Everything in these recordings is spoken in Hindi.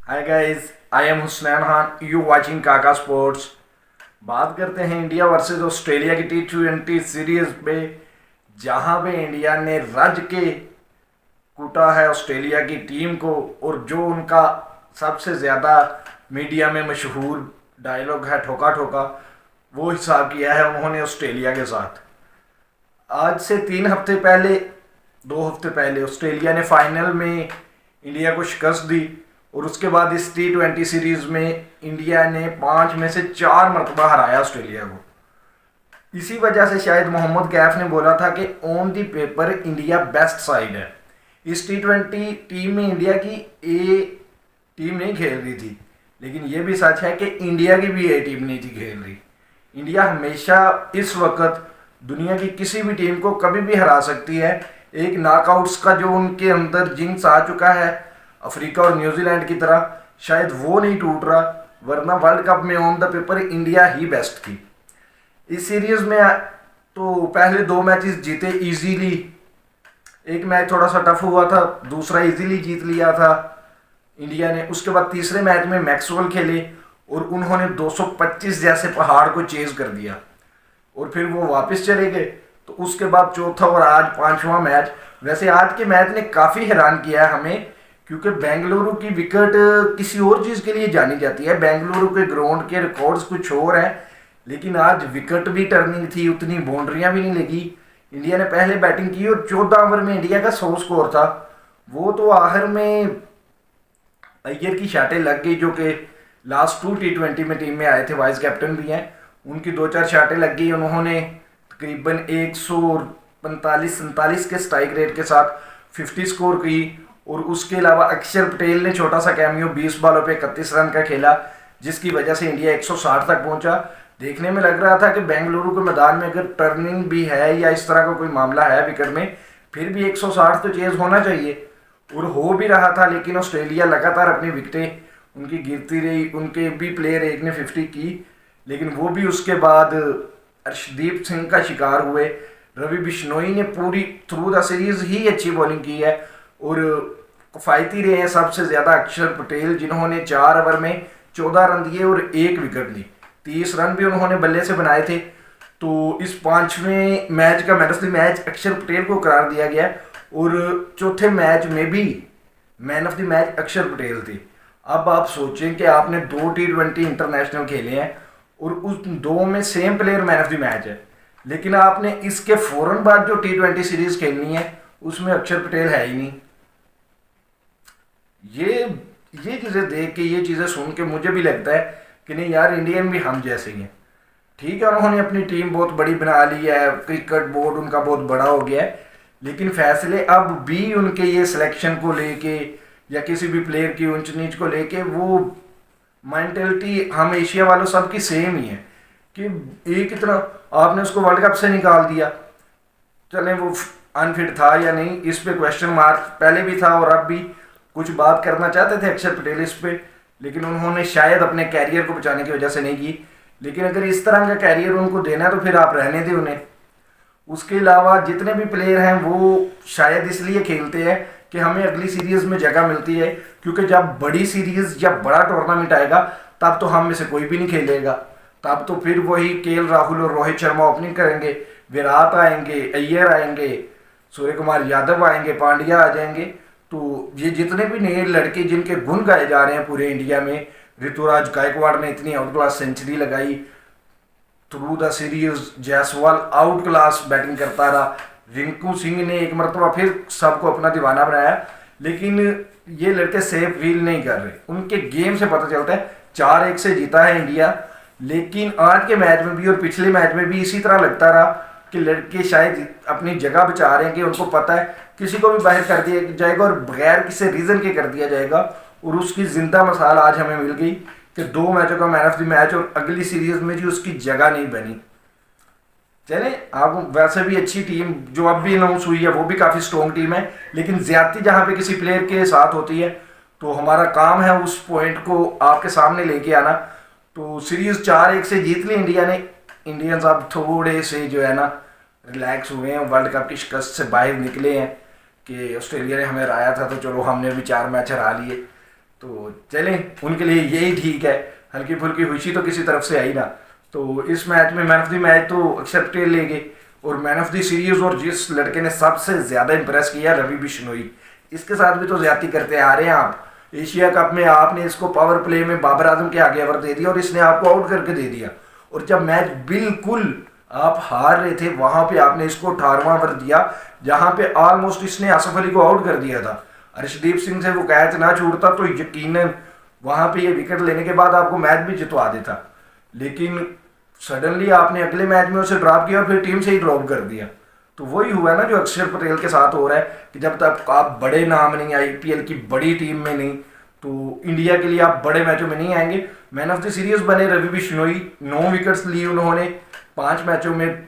Hi guys, I am Husnain Khan, you watching काका स्पोर्ट्स। बात करते हैं इंडिया वर्सेस ऑस्ट्रेलिया की T20 सीरीज पे, जहां पे इंडिया ने रज के कूटा है ऑस्ट्रेलिया की टीम को। और जो उनका सबसे ज़्यादा मीडिया में मशहूर डायलॉग है ठोका ठोका, वो हिसाब किया है उन्होंने ऑस्ट्रेलिया के साथ। आज से 3 हफ्ते पहले, 2 हफ्ते पहले ऑस्ट्रेलिया ने फाइनल में इंडिया को शिकस्त दी। और उसके बाद इस T20 सीरीज में इंडिया ने 5 में से 4 मरतबा हराया ऑस्ट्रेलिया को। इसी वजह से शायद मोहम्मद कैफ ने बोला था कि on the paper India best side है। इस T20 टीम में इंडिया की ए टीम नहीं खेल रही थी, लेकिन ये भी सच है कि इंडिया की भी ए टीम नहीं थी खेल रही। इंडिया हमेशा इस वक्त दुनिया की किसी भी टीम को कभी भी हरा सकती है। एक नॉकआउट्स का जो उनके अंदर जिंक्स आ चुका है अफ्रीका और न्यूजीलैंड की तरह, शायद वो नहीं टूट रहा, वरना वर्ल्ड कप में on the paper India he best थी। इस सीरीज में तो पहले 2 मैचेस जीते इजीली। एक मैच थोड़ा सा टफ हुआ था, दूसरा इजीली जीत लिया था इंडिया ने। उसके बाद तीसरे मैच में मैक्सवेल खेले और उन्होंने 225 जैसे पहाड़ को चेज कर दिया और फिर वो वापस चले गए। तो उसके बाद चौथा और आज 5वां मैच। वैसे आज के मैच ने काफ़ी हैरान किया है हमें, क्योंकि बेंगलुरु की विकेट किसी और चीज़ के लिए जानी जाती है। बेंगलुरु के ग्राउंड के रिकॉर्ड्स कुछ और हैं, लेकिन आज विकेट भी टर्निंग थी, उतनी बाउंड्रियां भी नहीं लगी। इंडिया ने पहले बैटिंग की और 14 ओवर में इंडिया का 100 स्कोर था। वो तो आखिर में अय्यर की शाटें लग गई, जो कि लास्ट 2 T20 में टीम में आए थे, वाइस कैप्टन भी हैं। उनकी 2-4 शाटें लग गई, उन्होंने तकरीबन 145-47 के स्ट्राइक रेट के साथ 50 स्कोर की। और उसके अलावा अक्षर पटेल ने छोटा सा कैमियो 20 बॉलों पे 31 रन का खेला, जिसकी वजह से इंडिया 160 तक पहुंचा। देखने में लग रहा था कि बेंगलुरु के मैदान में अगर टर्निंग भी है या इस तरह का कोई मामला है विकेट में, फिर भी 160 तो चेज होना चाहिए, और हो भी रहा था। लेकिन ऑस्ट्रेलिया लगातार अपनी विकेटें उनकी गिरती रही। उनके भी प्लेयर एक ने 50 की, लेकिन वो भी उसके बाद अर्शदीप सिंह का शिकार हुए। रवि बिश्नोई ने पूरी थ्रू द सीरीज ही अच्छी बॉलिंग की है और किफायती रहे हैं सबसे ज़्यादा अक्षर पटेल, जिन्होंने 4 ओवर में 14 रन दिए और 1 विकेट ली। 30 रन भी उन्होंने बल्ले से बनाए थे। तो इस 5वें मैच का मैन ऑफ द मैच अक्षर पटेल को करार दिया गया और चौथे मैच में भी मैन ऑफ द मैच अक्षर पटेल थे। अब आप सोचें कि आपने 2 T20 इंटरनेशनल खेले हैं और उस 2 में same player man of the match है, लेकिन आपने इसके फौरन बाद जो T20 सीरीज खेलनी है उसमें अक्षर पटेल है ही नहीं। ये चीज़ें देख के, ये चीज़ें सुन के मुझे भी लगता है कि नहीं यार, इंडियन भी हम जैसे ही हैं। ठीक है, उन्होंने अपनी टीम बहुत बड़ी बना ली है, क्रिकेट बोर्ड उनका बहुत बड़ा हो गया है, लेकिन फैसले अब भी उनके ये सिलेक्शन को लेके या किसी भी प्लेयर की ऊंच नीच को लेके, वो मेंटेलिटी हम एशिया वालों सब की सेम ही है कि एक इतना आपने उसको वर्ल्ड कप से निकाल दिया, चले वो अनफिट था या नहीं, इस पे क्वेश्चन मार्क पहले भी था और अब भी। कुछ बात करना चाहते थे अक्षर पटेल इस पे, लेकिन उन्होंने शायद अपने कैरियर को बचाने की वजह से नहीं की। लेकिन अगर इस तरह का कैरियर उनको देना है तो फिर आप रहने दें उन्हें। उसके अलावा जितने भी प्लेयर हैं वो शायद इसलिए खेलते हैं कि हमें अगली सीरीज में जगह मिलती है, क्योंकि जब बड़ी सीरीज या बड़ा टूर्नामेंट आएगा तब तो हम में से कोई भी नहीं खेलेगा। तब तो फिर वही केएल राहुल और रोहित शर्मा ओपनिंग करेंगे, विराट आएंगे, अय्यर आएंगे, सूर्य कुमार यादव आएंगे, पांड्या आ जाएंगे। तो ये जितने भी नए लड़के जिनके गुण गाए जा रहे हैं पूरे इंडिया में, ऋतुराज गायकवाड़ ने इतनी आउट क्लास सेंचुरी लगाई through the series, Jaiswal out class batting करता रहा, रिंकू सिंह ने एक मरतबा फिर सबको अपना दीवाना बनाया, लेकिन ये लड़के सेफ फील नहीं कर रहे। उनके गेम से पता चलता है 4-1 से जीता है इंडिया, लेकिन आज के मैच में भी और पिछले मैच में भी इसी तरह लगता रहा कि लड़के शायद अपनी जगह बचा रहे हैं, कि उनको पता है किसी को भी बाहर कर दिया जाएगा और बगैर किसी रीज़न के कर दिया जाएगा। और उसकी जिंदा मिसाल आज हमें मिल गई कि 2 मैचों का मैन ऑफ द मैच और अगली सीरीज में भी उसकी जगह नहीं बनी। चले, आप वैसे भी अच्छी टीम जो अब भी अनाउंस हुई है वो भी काफ़ी स्ट्रॉन्ग टीम है, लेकिन ज्यादती जहाँ पे किसी प्लेयर के साथ होती है तो हमारा काम है उस पॉइंट को आपके सामने लेके आना। तो सीरीज 4-1 से जीत ली इंडिया ने। इंडियंस अब थोड़े से जो है ना रिलैक्स हुए हैं, वर्ल्ड कप की शिकस्त से बाहर निकले हैं कि ऑस्ट्रेलिया ने हमें हराया था तो चलो हमने भी 4 मैच हरा लिए। तो चलें, उनके लिए यही ठीक है, हल्की फुल्की खुशी तो किसी तरफ से आई ना। तो इस मैच में मैन ऑफ द मैच तो अक्षर पटेल ले गए, और मैन ऑफ द सीरीज और जिस लड़के ने सबसे ज़्यादा इंप्रेस किया रवि बिश्नोई, इसके साथ भी तो ज्यादती करते आ रहे हैं आप। एशिया कप में आपने इसको पावर प्ले में बाबर आजम के आगे ओवर दे दिया और इसने आपको आउट करके दे दिया, और जब मैच बिल्कुल आप हार रहे थे वहां पे आपने इसको 18वां ओवर दिया, जहां पे ऑलमोस्ट इसने आसिफ अली को आउट कर दिया था। अर्शदीप सिंह से वो कैच ना छूटता तो यकीनन वहां पे ये विकेट लेने के बाद आपको मैच भी जितवा देता, लेकिन सडनली आपने अगले मैच में उसे ड्रॉप किया और फिर टीम से ही ड्रॉप कर दिया। तो वही हुआ ना जो अक्षर पटेल के साथ हो रहा है कि जब तक आप बड़े नाम नहीं, आईपीएल की बड़ी टीम में नहीं, तो इंडिया के लिए आप बड़े मैचों में नहीं आएंगे। मैन ऑफ द सीरीज बने रवि बिश्नोई, 9 विकेट्स ली उन्होंने 5 मैचों में।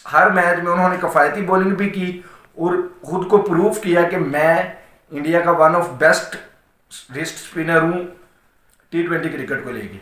हर मैच में उन्होंने कफायती बॉलिंग भी की और खुद को प्रूव किया कि मैं इंडिया का one of best wrist spinner हूँ T20 क्रिकेट को लेके।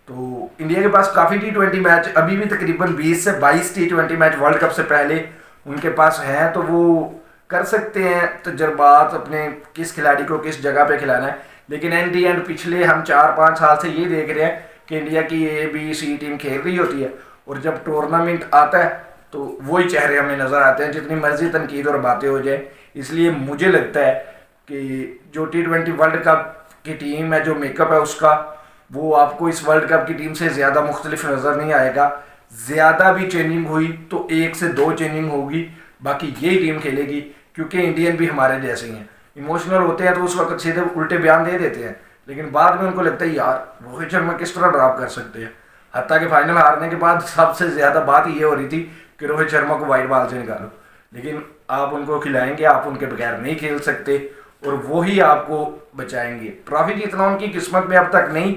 तो इंडिया के पास काफ़ी T20 मैच अभी भी तकरीबन 20 से 22 T20 मैच वर्ल्ड कप से पहले उनके पास हैं, तो वो कर सकते हैं तजर्बात अपने किस खिलाड़ी को किस जगह पे खिलाना है। लेकिन एंड दी एंड पिछले हम 4-5 साल से ये देख रहे हैं कि इंडिया की ABC टीम खेल रही होती है, और जब टूर्नामेंट आता है तो वही चेहरे हमें नज़र आते हैं, जितनी मर्जी तनकीद और बातें हो जाए। इसलिए मुझे लगता है कि जो T20 वर्ल्ड कप की टीम है, जो मेकअप है उसका, वो आपको इस वर्ल्ड कप की टीम से ज़्यादा मुख्तलिफ नज़र नहीं आएगा। ज़्यादा भी चेंजिंग हुई तो 1 से 2 चेंजिंग होगी, बाकी यही टीम खेलेगी, क्योंकि इंडियन भी हमारे जैसे ही हैं, इमोशनल होते हैं तो उस वक्त सीधे उल्टे बयान दे देते हैं, लेकिन बाद में उनको लगता है यार रोहित शर्मा किस तरह ड्रॉप कर सकते हैं। हत्ता के फाइनल हारने के बाद सबसे ज़्यादा बात ये हो रही थी कि रोहित शर्मा को वाइट बॉल से निकालो, लेकिन आप उनको खिलाएंगे, आप उनके बगैर नहीं खेल सकते, और वो ही आपको बचाएंगे। ट्रॉफी जीतना उनकी किस्मत में अब तक नहीं,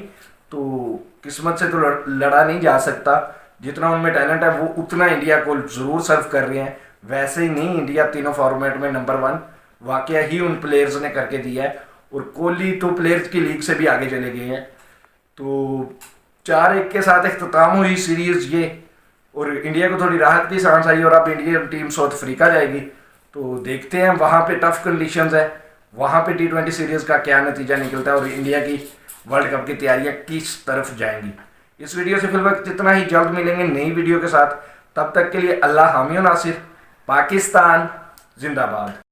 तो किस्मत से तो लड़ा नहीं जा सकता। जितना उनमें टैलेंट है वो उतना इंडिया को ज़रूर सर्व कर रहे हैं। वैसे ही नहीं, इंडिया तीनों फॉर्मेट में नंबर 1 वाकया ही उन प्लेयर्स ने करके दिया है, और कोहली तो प्लेयर्स की लीग से भी आगे चले गए हैं। तो 4-1 के साथ इख्तिताम हुई सीरीज़ ये, और इंडिया को थोड़ी राहत की सांस आई, और अब इंडियन टीम साउथ अफ्रीका जाएगी। तो देखते हैं वहाँ पे टफ कंडीशंस है, वहाँ पे T20 सीरीज़ का क्या नतीजा निकलता है और इंडिया की वर्ल्ड कप की तैयारियां किस तरफ जाएंगी। इस वीडियो से फिलहाल इतना ही, जल्द मिलेंगे नई वीडियो के साथ। तब तक के लिए अल्लाह हामी नासिर। पाकिस्तान जिंदाबाद।